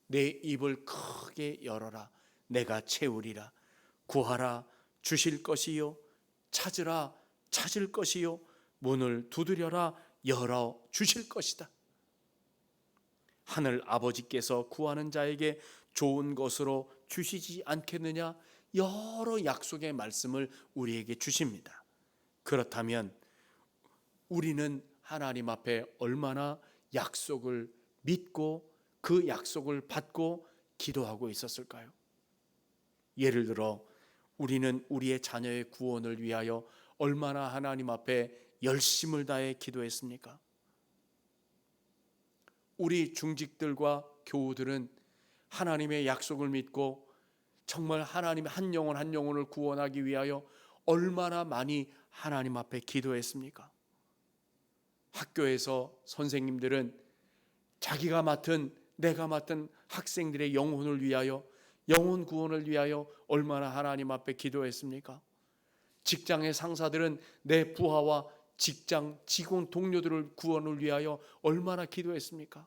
내 입을 크게 열어라. 내가 채우리라. 구하라. 주실 것이요. 찾으라. 찾을 것이요. 문을 두드려라. 열어 주실 것이다. 하늘 아버지께서 구하는 자에게 좋은 것으로 주시지 않겠느냐? 여러 약속의 말씀을 우리에게 주십니다. 그렇다면 우리는 하나님 앞에 얼마나 약속을 믿고 그 약속을 받고 기도하고 있었을까요? 예를 들어 우리는 우리의 자녀의 구원을 위하여 얼마나 하나님 앞에 열심을 다해 기도했습니까? 우리 중직들과 교우들은 하나님의 약속을 믿고 정말 하나님의 한 영혼 한 영혼을 구원하기 위하여 얼마나 많이 하나님 앞에 기도했습니까? 학교에서 선생님들은 내가 맡은 학생들의 영혼을 위하여 영혼 구원을 위하여 얼마나 하나님 앞에 기도했습니까? 직장의 상사들은 내 부하와 직장 직원 동료들을 구원을 위하여 얼마나 기도했습니까?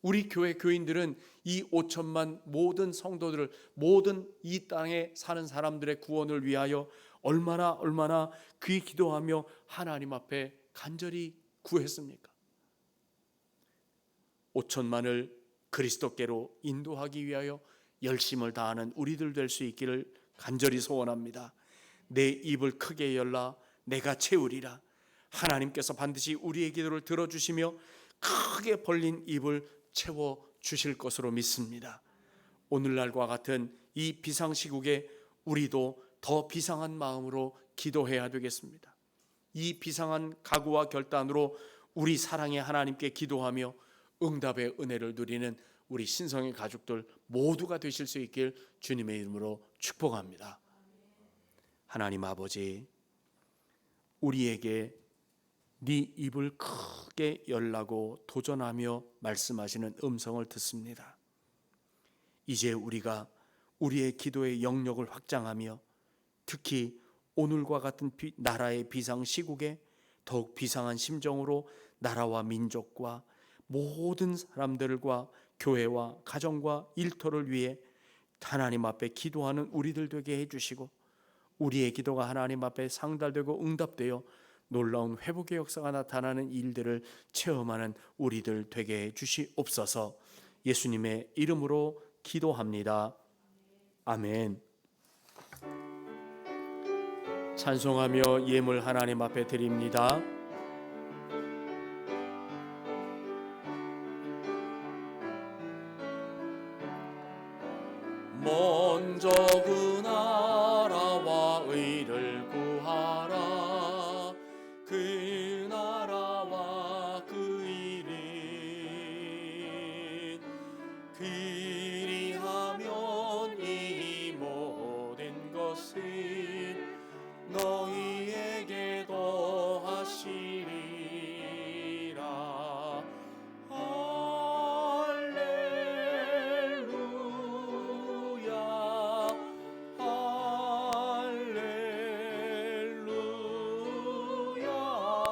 우리 교회 교인들은 이 5천만 모든 성도들을 모든 이 땅에 사는 사람들의 구원을 위하여 얼마나 귀 기도하며 하나님 앞에 간절히 구했습니까? 5천만을 그리스도께로 인도하기 위하여 열심을 다하는 우리들 될 수 있기를 간절히 소원합니다. 내 입을 크게 열라. 내가 채우리라. 하나님께서 반드시 우리의 기도를 들어주시며 크게 벌린 입을 채워 주실 것으로 믿습니다. 오늘날과 같은 이 비상시국에 우리도 더 비상한 마음으로 기도해야 되겠습니다. 이 비상한 각오와 결단으로 우리 사랑의 하나님께 기도하며 응답의 은혜를 누리는 우리 신성의 가족들 모두가 되실 수 있길 주님의 이름으로 축복합니다. 하나님 아버지, 우리에게 네 입을 크게 열라고 도전하며 말씀하시는 음성을 듣습니다. 이제 우리가 우리의 기도의 영역을 확장하며 특히 오늘과 같은 나라의 비상시국에 더욱 비상한 심정으로 나라와 민족과 모든 사람들과 교회와 가정과 일터를 위해 하나님 앞에 기도하는 우리들 되게 해주시고 우리의 기도가 하나님 앞에 상달되고 응답되어 놀라운 회복의 역사가 나타나는 일들을 체험하는 우리들 되게 해주시옵소서. 예수님의 이름으로 기도합니다. 아멘. 찬송하며 예물 하나님 앞에 드립니다. 먼저 그 나라와 의를 구하라. 그 나라와 그 일은 그리하면 이 모든 것을 너희에게 더하시리라. 할렐루야, 할렐루야.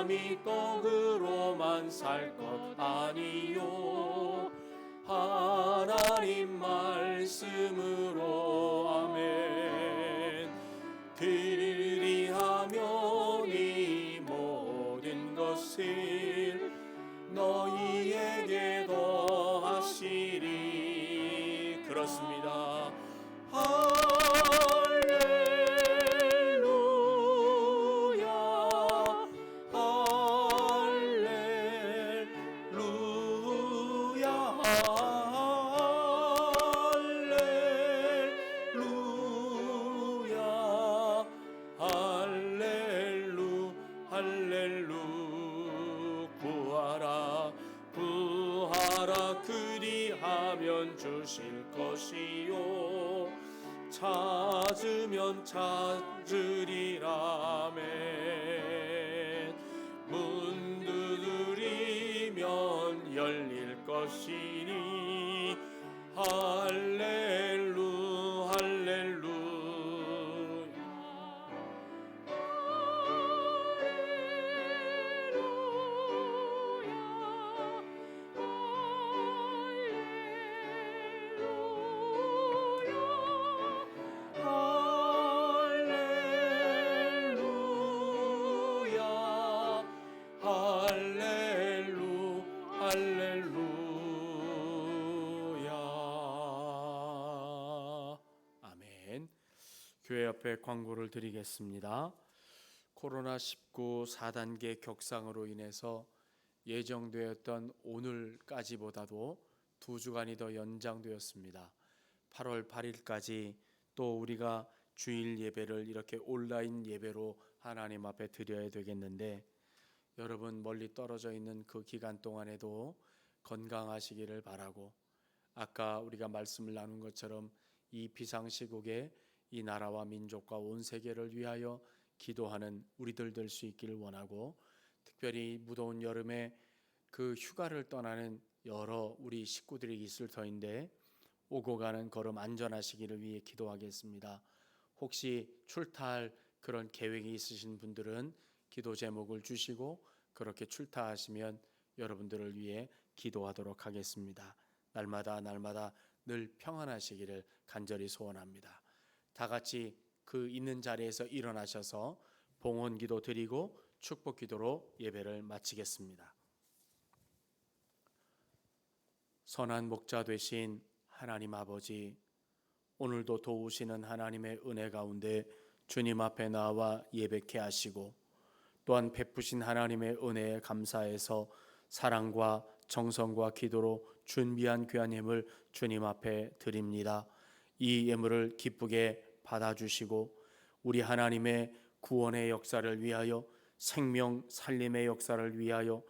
사람이 떡으로만 살 것 아니요 하나님 말씀으로 아멘. 그리하면 이 모든 것을 너희에게 더하시리. 그렇습니다. 할렐루야 할렐루야 할렐루야 할렐루 구하라 구하라 그리하면 주실 것이요 찾으면 찾으리라 아멘. 문 두드리면 열릴 것이니 할렐루 할렐루 할렐루야. 아멘. 교회 옆에 광고를 드리겠습니다. 코로나19 4단계 격상으로 인해서 예정되었던 오늘까지보다도 2주간이 더 연장되었습니다. 8월 8일까지 또 우리가 주일 예배를 이렇게 온라인 예배로 하나님 앞에 드려야 되겠는데 여러분 멀리 떨어져 있는 그 기간 동안에도 건강하시기를 바라고 아까 우리가 말씀을 나눈 것처럼 이 비상시국에 이 나라와 민족과 온 세계를 위하여 기도하는 우리들 될 수 있기를 원하고 특별히 무더운 여름에 그 휴가를 떠나는 여러 우리 식구들이 있을 터인데 오고 가는 걸음 안전하시기를 위해 기도하겠습니다. 혹시 출타할 그런 계획이 있으신 분들은 기도 제목을 주시고 그렇게 출타하시면 여러분들을 위해 기도하도록 하겠습니다. 날마다 늘 평안하시기를 간절히 소원합니다. 다 같이 그 있는 자리에서 일어나셔서 봉헌 기도 드리고 축복 기도로 예배를 마치겠습니다. 선한 목자 되신 하나님 아버지, 오늘도 도우시는 하나님의 은혜 가운데 주님 앞에 나와 예배케 하시고 또한 베푸신 하나님의 은혜에 감사해서 사랑과 정성과 기도로 준비한 귀한 예물 주님 앞에 드립니다. 이 예물을 기쁘게 받아주시고 우리 하나님의 구원의 역사를 위하여 생명 살림의 역사를 위하여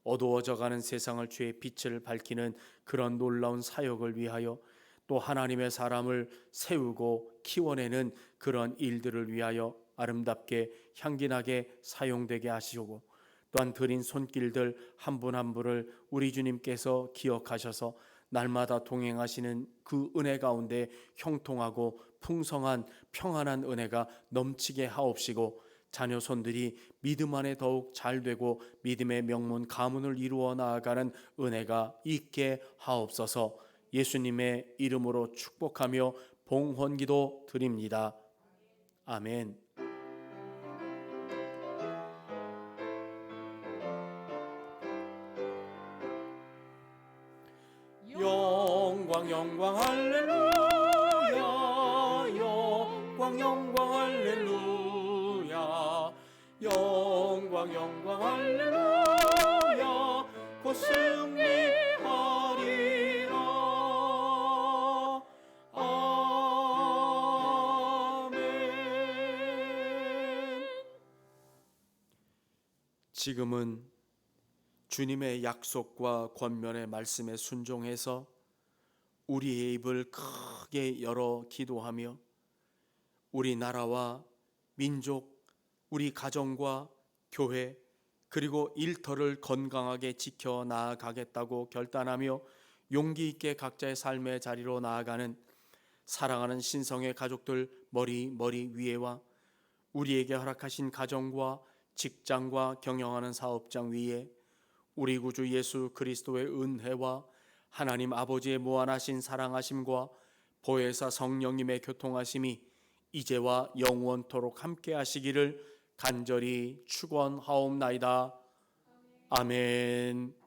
어두워져가는 세상을 주의 빛을 밝히는 그런 놀라운 사역을 위하여 또 하나님의 사람을 세우고 키워내는 그런 일들을 위하여 아름답게 향기나게 사용되게 하시고 또한 드린 손길들 한 분 한 분을 우리 주님께서 기억하셔서 날마다 동행하시는 그 은혜 가운데 형통하고 풍성한 평안한 은혜가 넘치게 하옵시고 자녀 손들이 믿음 안에 더욱 잘되고 믿음의 명문 가문을 이루어 나아가는 은혜가 있게 하옵소서. 예수님의 이름으로 축복하며 봉헌기도 드립니다. 아멘. 영광 영광 할렐루야 영광 영광 할렐루야 영광 영광 할렐루야 곧 승리하리라 아멘. 지금은 주님의 약속과 권면의 말씀에 순종해서 우리의 입을 크게 열어 기도하며 우리 나라와 민족, 우리 가정과 교회 그리고 일터를 건강하게 지켜 나아가겠다고 결단하며 용기 있게 각자의 삶의 자리로 나아가는 사랑하는 신성의 가족들 머리 위에와 우리에게 허락하신 가정과 직장과 경영하는 사업장 위에 우리 구주 예수 그리스도의 은혜와 하나님 아버지의 무한하신 사랑하심과 보혜사 성령님의 교통하심이 이제와 영원토록 함께 하시기를 간절히 축원하옵나이다. 아멘.